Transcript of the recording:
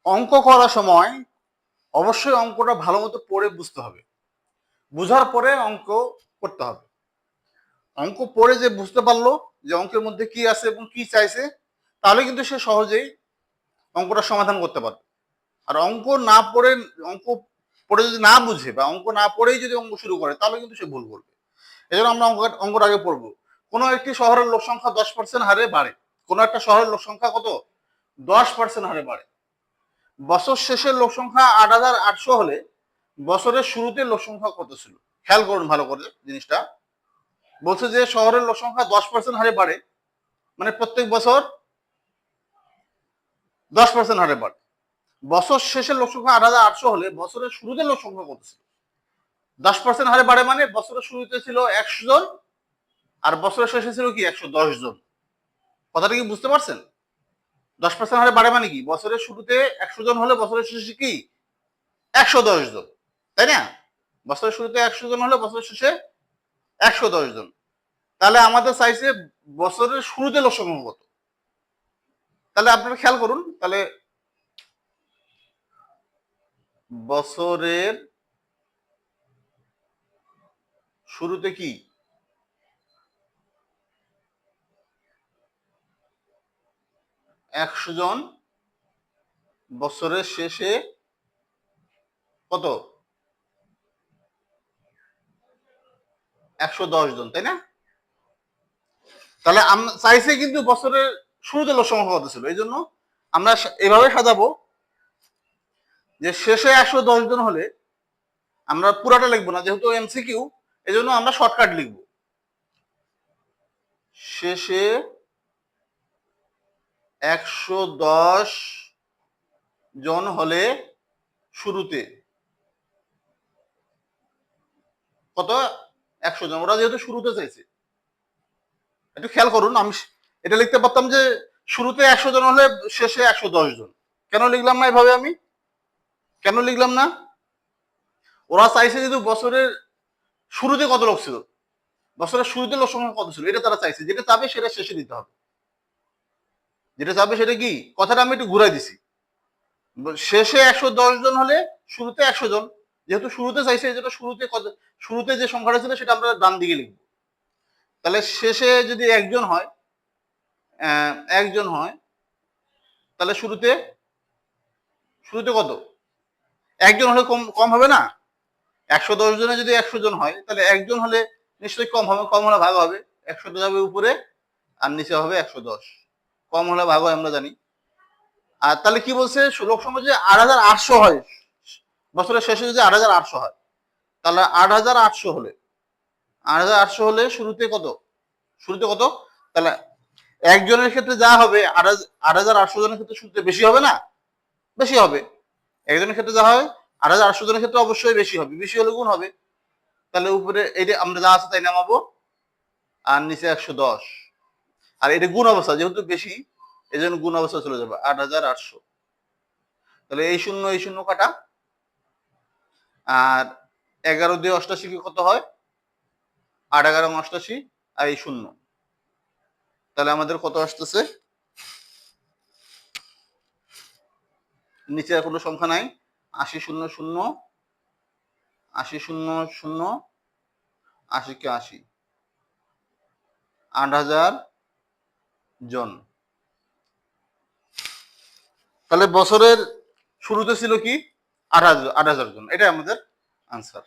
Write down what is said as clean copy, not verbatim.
অঙ্ক করার সময় অবশ্যই অঙ্কটা ভালো মতো পড়ে বুঝতে হবে, বুঝার পরে অঙ্ক করতে হবে। অঙ্ক পড়ে যে বুঝতে পারলো যে অঙ্কের মধ্যে কি আছে এবং কি চাইছে, তাহলে কিন্তু সে সহজেই অঙ্কটা সমাধান করতে পারবে। আর অঙ্ক না পড়ে, অঙ্ক পড়ে যদি না বুঝে বা অঙ্ক না পড়েই যদি অঙ্ক শুরু করে, তাহলে কিন্তু সে ভুল করবে। এই জন্য আমরা অঙ্কটা আগে পড়বো। কোনো একটি শহরের লোক সংখ্যা 10% হারে বাড়ে। কোনো একটা শহরের লোক সংখ্যা কত? 10% হারে বাড়ে। বছর শেষে লোক সংখ্যা 8,800 হলে বছরের শুরুতে লোক সংখ্যা কত ছিল? খেয়াল করুন ভালো করে জিনিসটা। বলছে যে শহরের লোক সংখ্যা 10% হারে বাড়ে, মানে প্রত্যেক বছর 10% হারে বাড়ে। বছর শেষে লোক সংখ্যা 8,800 হলে বছরের শুরুতে লোক সংখ্যা কত ছিল? 10% হারে বাড়ে মানে বছরের শুরুতে ছিল 100 জন, আর বছরের শেষে ছিল কি 110 জন। কথাটা কি বুঝতে পারছেন? 10% হারে বাড়ে মানে কি, বছরের শুরুতে 100 জন হলে বছরের শেষে কি 110 জন, তাই না? বছরের শুরুতে 100 জন হলে বছরের শেষে 110 জন। তাহলে আমাদের চাইছে বছরের শুরুতে লোক সংখ্যা কত। তাহলে আপনারা খেয়াল করুন, তাহলে বছরের শুরুতে কি 100 জন, বছরের শেষে কত? 110 জন, তাই না? তাহলে আমরা চাইছে কিন্তু বছরের শুরুতে লোক সংখ্যা কত ছিল। এই জন্য আমরা এভাবে সাজাবো যে শেষে 110 জন হলে আমরা পুরাটা লিখবো না, যেহেতু এমসিকিউ, এই জন্য আমরা শর্টকাট লিখবো। শেষে 110 জন হলে শুরুতে কত? 100 জন। ওরা যেহেতু শুরুতে চাইছে, একটু খেয়াল করুন, আমি এটা লিখতে পারতাম যে শুরুতে 100 জন হলে শেষে 110 জন। কেন লিখলাম না এভাবে? আমি কেন লিখলাম না? ওরা চাইছে যেহেতু বছরের শুরুতে কত লোক ছিল, বছরের শুরুতে লোক সংখ্যা কত ছিল, এটা তারা চাইছে। যেটা চাবে সেটা শেষে দিতে হবে। যেটা চাবে সেটা কি, কথাটা আমি একটু ঘুরাই দিছি। শেষে 110 জন হলে শুরুতে 100 জন, যেহেতু শুরুতে চাইছে এই জন্য শুরুতে কত, শুরুতে যে সংখ্যাটা ছিল সেটা আমরা ডান দিকে লিখবো। তাহলে শেষে যদি একজন হয়, একজন হয়, তাহলে শুরুতে শুরুতে কত? একজন হলে কম কম হবে না? 110 জনে যদি 100 জন হয়, তাহলে একজন হলে নিশ্চয়ই কম হবে। কম হলে ভাগ হবে, 100 যাবে উপরে আর নিচে হবে 110। কম হলে ভাগ হয় আমরা জানি। আর তাহলে কি বলছে, লোক সংখ্যা যদি 8,800 হয়, বছরের শেষে যদি 8,800 হয়, তাহলে 8,800 হলে 8,800 হলে শুরুতে কত? শুরুতে কত? তাহলে একজনের ক্ষেত্রে যা হবে 8,800 জনের ক্ষেত্রে শুরুতে বেশি হবে না? বেশি হবে। একজনের ক্ষেত্রে যা হয় 8,800 জনের ক্ষেত্রে অবশ্যই বেশি হবে। বেশি হলে গুণ হবে। তাহলে উপরে এইটা আমরা যা আছে তাই নামাবো, আর নিচে 110। আর এটা গুণ অবস্থা, যেহেতু বেশি এই জন্য গুণ অবস্থা চলে যাবে 8,800। তাহলে এই শূন্য কাটা, আর 11 দিয়ে 88 কি কত হয়? 8 11 88, আর এই শূন্য। তাহলে আমাদের কত আসতেছে? নিচে আর কোনো সংখ্যা নাই। 80 0 0, 80 0 0, 80 কে 80, 8,000 জন। তাহলে বছরের শুরুতে ছিল কি 8,000 জন। এটাই আমাদের আনসার।